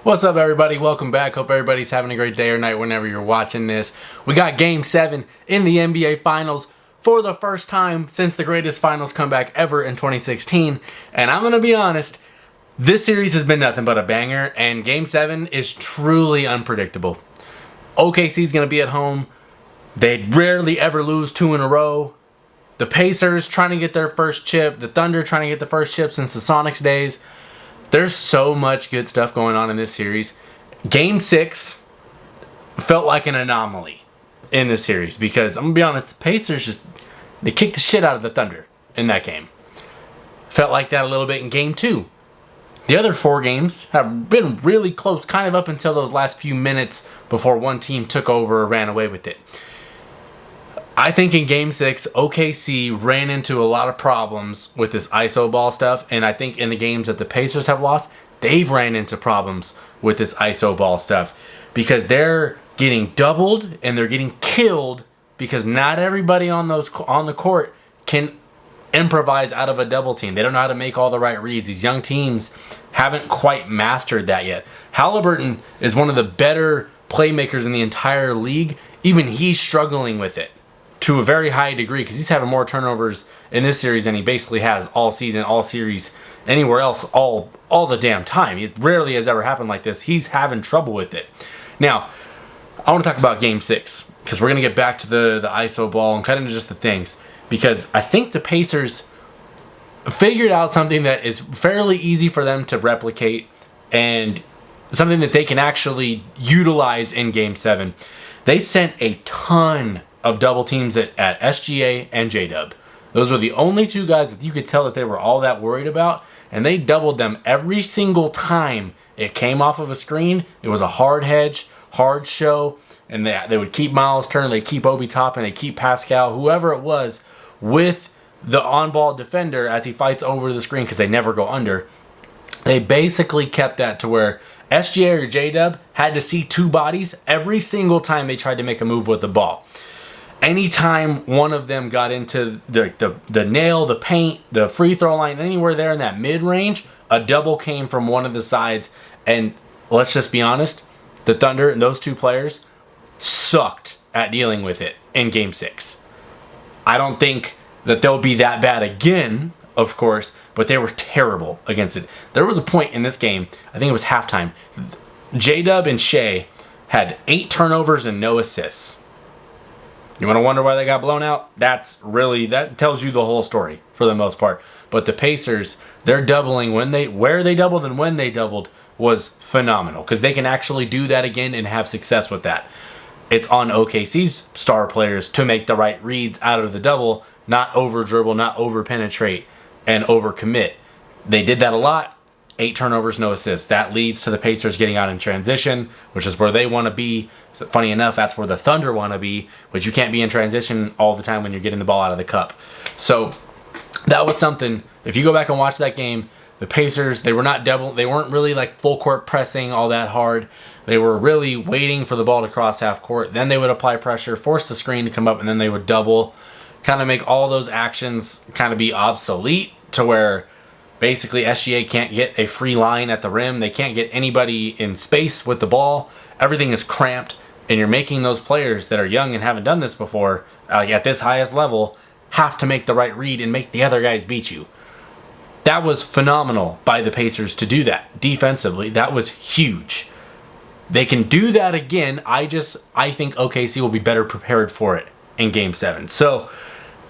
What's up, everybody? Welcome back. Hope everybody's having a great day or night whenever you're watching this. We got Game 7 in the NBA Finals for the first time since the greatest finals comeback ever in 2016. And I'm going to be honest, this series has been nothing but a banger, and Game 7 is truly unpredictable. OKC's going to be at home. They rarely ever lose 2 in a row. The Pacers trying to get their first chip. The Thunder trying to get the first chip since the Sonics days. There's so much good stuff going on in this series. Game 6 felt like an anomaly in this series because, I'm going to be honest, the Pacers they kicked the shit out of the Thunder in that game. Felt like that a little bit in Game 2. The other 4 games have been really close, kind of up until those last few minutes before one team took over or ran away with it. I think in Game 6, OKC ran into a lot of problems with this ISO ball stuff, and I think in the games that the Pacers have lost, they've ran into problems with this ISO ball stuff because they're getting doubled and they're getting killed because not everybody on the court can improvise out of a double team. They don't know how to make all the right reads. These young teams haven't quite mastered that yet. Haliburton is one of the better playmakers in the entire league. Even he's struggling with it to a very high degree because he's having more turnovers in this series than he basically has all season, all series, anywhere else, all the damn time. It rarely has ever happened like this. He's having trouble with it. Now, I want to talk about Game 6 because we're going to get back to the ISO ball and kind of just the things because I think the Pacers figured out something that is fairly easy for them to replicate and something that they can actually utilize in Game 7. They sent a ton of double teams at SGA and J-Dub. Those were the only 2 guys that you could tell that they were all that worried about, and they doubled them every single time it came off of a screen. It was a hard hedge, hard show, and they would keep Miles Turner, they keep Obi Toppin, they keep Pascal, whoever it was, with the on-ball defender as he fights over the screen because they never go under. They basically kept that to where SGA or J-Dub had to see 2 bodies every single time they tried to make a move with the ball. Anytime one of them got into the nail, the paint, the free throw line, anywhere there in that mid-range, a double came from one of the sides. And let's just be honest, the Thunder and those 2 players sucked at dealing with it in Game 6. I don't think that they'll be that bad again, of course, but they were terrible against it. There was a point in this game, I think it was halftime, J-Dub and Shai had 8 turnovers and no assists. You want to wonder why they got blown out? That tells you the whole story for the most part. But the Pacers, they're doubling where they doubled and when they doubled was phenomenal because they can actually do that again and have success with that. It's on OKC's star players to make the right reads out of the double, not over dribble, not over penetrate, and over commit. They did that a lot. 8 turnovers, no assists. That leads to the Pacers getting out in transition, which is where they want to be. Funny enough, that's where the Thunder want to be, but you can't be in transition all the time when you're getting the ball out of the cup. So that was something. If you go back and watch that game, the Pacers, they weren't really like full court pressing all that hard. They were really waiting for the ball to cross half court. Then they would apply pressure, force the screen to come up, and then they would double, kind of make all those actions kind of be obsolete to where basically SGA can't get a free line at the rim. They can't get anybody in space with the ball. Everything is cramped, and you're making those players that are young and haven't done this before, at this highest level, have to make the right read and make the other guys beat you. That was phenomenal by the Pacers to do that defensively. That was huge. They can do that again. I think OKC will be better prepared for it in Game 7. So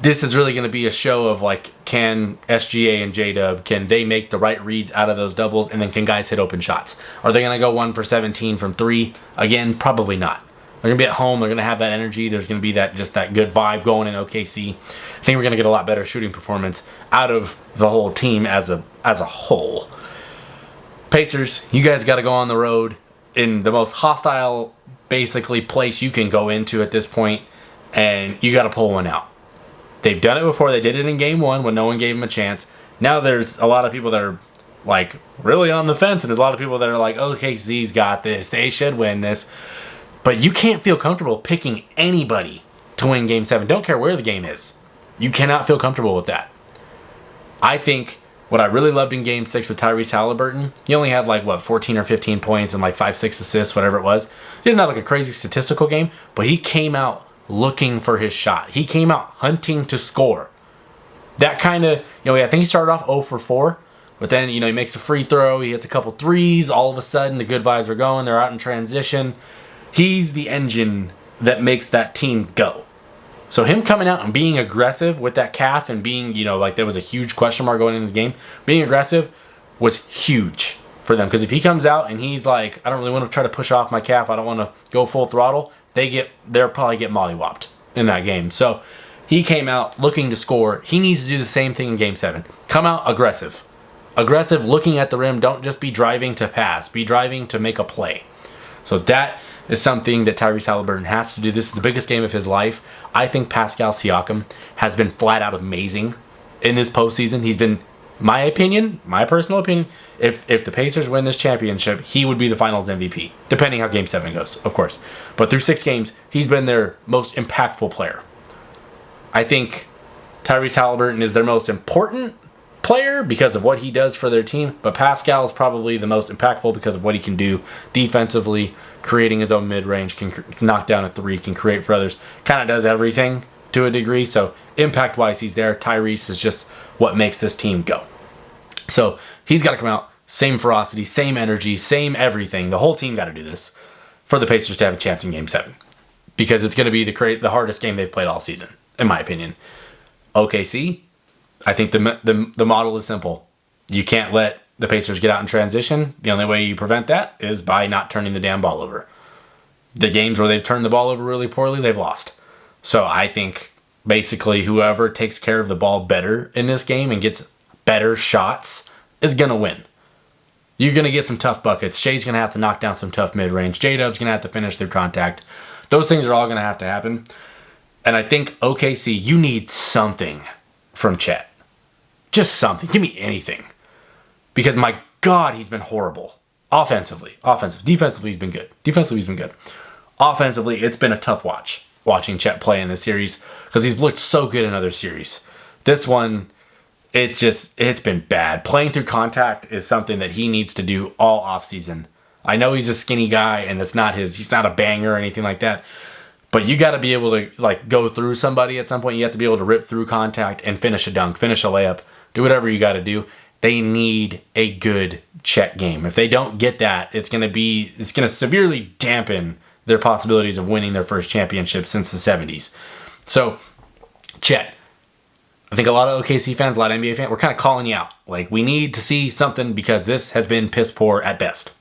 this is really going to be a show of can SGA and J-Dub, can they make the right reads out of those doubles, and then can guys hit open shots? Are they going to go 1 for 17 from 3? Again, probably not. They're going to be at home. They're going to have that energy. There's going to be that good vibe going in OKC. I think we're going to get a lot better shooting performance out of the whole team as a whole. Pacers, you guys got to go on the road in the most hostile, basically, place you can go into at this point, and you got to pull one out. They've done it before. They did it in Game 1 when no one gave them a chance. Now there's a lot of people that are really on the fence, and there's a lot of people that are like, OKC's got this. They should win this. But you can't feel comfortable picking anybody to win Game 7. Don't care where the game is. You cannot feel comfortable with that. I think What I really loved in Game 6 with Tyrese Haliburton, he only had 14 or 15 points and 5-6 assists, whatever it was. He didn't have a crazy statistical game, but he came out looking for his shot. He came out hunting to score. That kind of, I think he started off 0 for 4, but then, he makes a free throw, he hits a couple threes, all of a sudden the good vibes are going, they're out in transition. He's the engine that makes that team go. So him coming out and being aggressive with that calf and being, there was a huge question mark going into the game, being aggressive was huge for them. Because if he comes out and he's like, I don't really want to try to push off my calf, I don't want to go full throttle, they'll probably get mollywopped in that game. So he came out looking to score. He needs to do the same thing in Game 7. Come out aggressive. Aggressive, looking at the rim. Don't just be driving to pass. Be driving to make a play. So that is something that Tyrese Haliburton has to do. This is the biggest game of his life. I think Pascal Siakam has been flat out amazing in this postseason. He's been, my personal opinion, if the Pacers win this championship, he would be the finals MVP, depending how Game 7 goes, of course. But through 6 games, he's been their most impactful player. I think Tyrese Haliburton is their most important player because of what he does for their team, but Pascal is probably the most impactful because of what he can do defensively, creating his own mid-range, can knock down a 3, can create for others, kind of does everything to a degree. So impact-wise, he's there. Tyrese is just what makes this team go. So he's got to come out, same ferocity, same energy, same everything. The whole team got to do this for the Pacers to have a chance in Game 7 because it's going to be the hardest game they've played all season, in my opinion. OKC, I think the model is simple. You can't let the Pacers get out in transition. The only way you prevent that is by not turning the damn ball over. The games where they've turned the ball over really poorly, they've lost. So I think basically whoever takes care of the ball better in this game and gets better shots is going to win. You're going to get some tough buckets. Shai's going to have to knock down some tough mid-range. J-Dub's going to have to finish through contact. Those things are all going to have to happen. And I think OKC, you need something from Chet. Just something. Give me anything. Because my God, he's been horrible. Offensively. Defensively, he's been good. Offensively, it's been a tough watch. Watching Chet play in this series. Because he's looked so good in other series. This one, it's been bad. Playing through contact is something that he needs to do all offseason. I know he's a skinny guy and he's not a banger or anything like that. But you got to be able to go through somebody at some point. You have to be able to rip through contact and finish a dunk, finish a layup, do whatever you got to do. They need a good Chet game. If they don't get that, it's going to severely dampen their possibilities of winning their first championship since the 70s. So, Chet, I think a lot of OKC fans, a lot of NBA fans, we're kind of calling you out. We need to see something because this has been piss poor at best.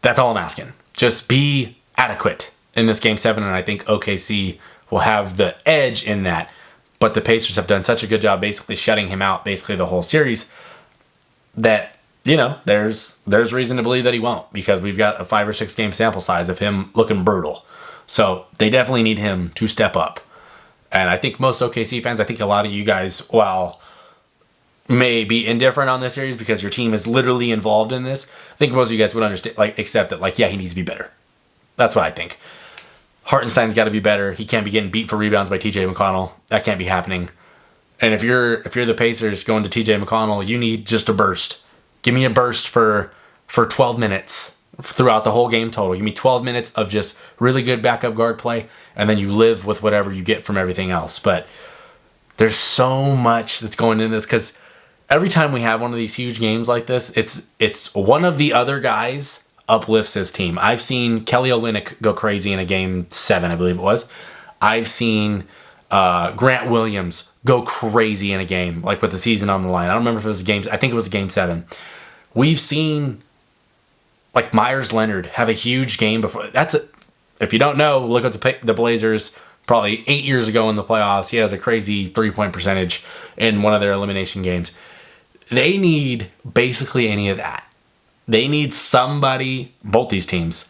That's all I'm asking. Just be adequate in this Game 7, and I think OKC will have the edge in that. But the Pacers have done such a good job basically shutting him out basically the whole series that, there's reason to believe that he won't because we've got a 5 or 6 game sample size of him looking brutal. So they definitely need him to step up. And I think most OKC fans, I think a lot of you guys, while may be indifferent on this series because your team is literally involved in this, I think most of you guys would understand, accept that, yeah, he needs to be better. That's what I think. Hartenstein's got to be better. He can't be getting beat for rebounds by TJ McConnell. That can't be happening. And if you're the Pacers going to TJ McConnell, you need just a burst. Give me a burst for 12 minutes throughout the whole game total. Give me 12 minutes of just really good backup guard play, and then you live with whatever you get from everything else. But there's so much that's going into this because every time we have one of these huge games like this, it's one of the other guys uplifts his team. I've seen Kelly Olynyk go crazy in a Game 7, I believe it was. I've seen Grant Williams go crazy in a game, with the season on the line. I don't remember if it was games. I think it was Game 7. We've seen Myers Leonard have a huge game before. If you don't know, look at the Blazers probably 8 years ago in the playoffs. He has a crazy 3-point percentage in one of their elimination games. They need basically any of that. They need somebody, both these teams,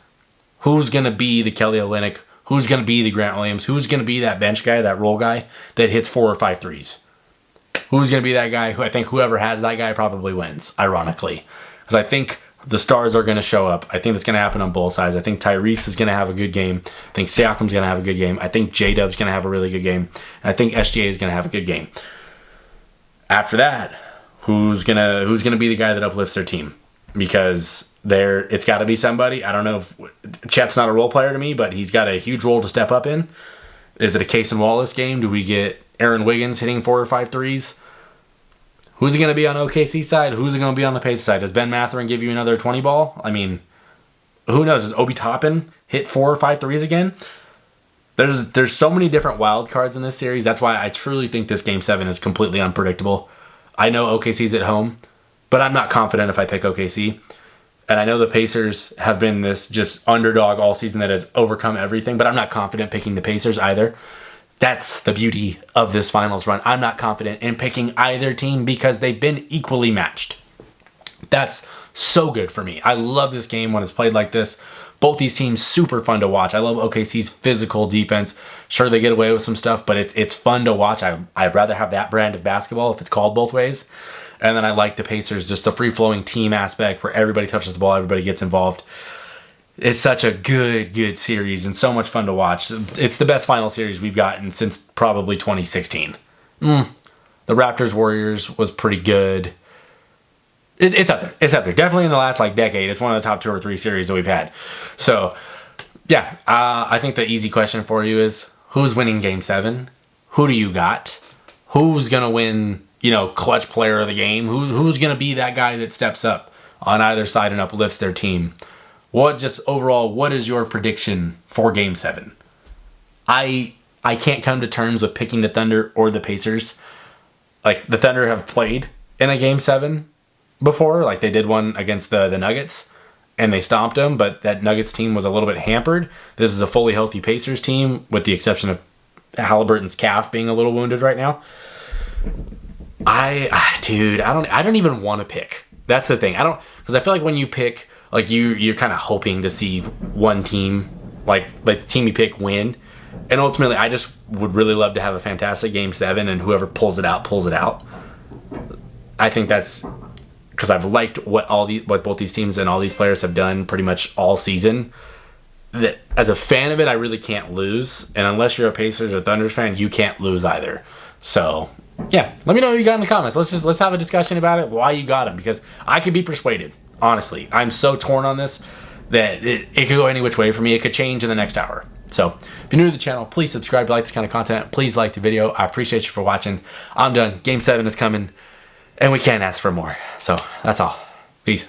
who's going to be the Kelly Olynyk, who's going to be the Grant Williams, who's going to be that bench guy, that role guy that hits 4 or 5 threes. Who's going to be that guy who I think whoever has that guy probably wins, ironically. Because I think the stars are going to show up. I think that's going to happen on both sides. I think Tyrese is going to have a good game. I think Siakam's going to have a good game. I think J-Dub's going to have a really good game. And I think SGA is going to have a good game. After that, who's gonna be the guy that uplifts their team, because it's got to be somebody. I don't know if Chet's not a role player to me, but he's got a huge role to step up in. Is it a Case and Wallace game? Do we get Aaron Wiggins hitting 4 or 5 threes? Who's it going to be on OKC side? Who's it going to be on the Pacers side? Does Ben Mathurin give you another 20 ball? I mean, who knows? Does Obi Toppin hit 4 or 5 threes again? There's so many different wild cards in this series. That's why I truly think this Game 7 is completely unpredictable. I know OKC's at home, but I'm not confident if I pick OKC. And I know the Pacers have been this just underdog all season that has overcome everything, but I'm not confident picking the Pacers either. That's the beauty of this finals run. I'm not confident in picking either team because they've been equally matched. That's so good for me. I love this game when it's played like this. Both these teams super fun to watch. I love OKC's physical defense. Sure, they get away with some stuff, but it's fun to watch. I'd rather have that brand of basketball if it's called both ways. And then I like the Pacers, just the free-flowing team aspect where everybody touches the ball, everybody gets involved. It's such a good series and so much fun to watch. It's the best final series we've gotten since probably 2016. The Raptors-Warriors was pretty good. It's up there. It's up there. Definitely in the last decade. It's one of the top 2 or 3 series that we've had. So, yeah, I think the easy question for you is, who's winning Game 7? Who do you got? Who's going to win, clutch player of the game? Who's going to be that guy that steps up on either side and uplifts their team? What is your prediction for Game 7? I can't come to terms with picking the Thunder or the Pacers. The Thunder have played in a Game 7 before. They did one against the Nuggets, and they stomped them, but that Nuggets team was a little bit hampered. This is a fully healthy Pacers team, with the exception of Haliburton's calf being a little wounded right now. I don't even want to pick. That's the thing. Because I feel like when you pick, you're kind of hoping to see one team, the team you pick, win. And ultimately, I just would really love to have a fantastic Game 7, and whoever pulls it out, pulls it out. I think that's because I've liked what both these teams and all these players have done pretty much all season. That as a fan of it, I really can't lose. And unless you're a Pacers or Thunders fan, you can't lose either. So, yeah, let me know what you got in the comments. Let's have a discussion about it, why you got them, because I could be persuaded. Honestly, I'm so torn on this that it could go any which way for me. It could change in the next hour. So, if you're new to the channel, please subscribe if you like this kind of content. Please like the video. I appreciate you for watching. I'm done. Game 7 is coming, and we can't ask for more. So, that's all. Peace.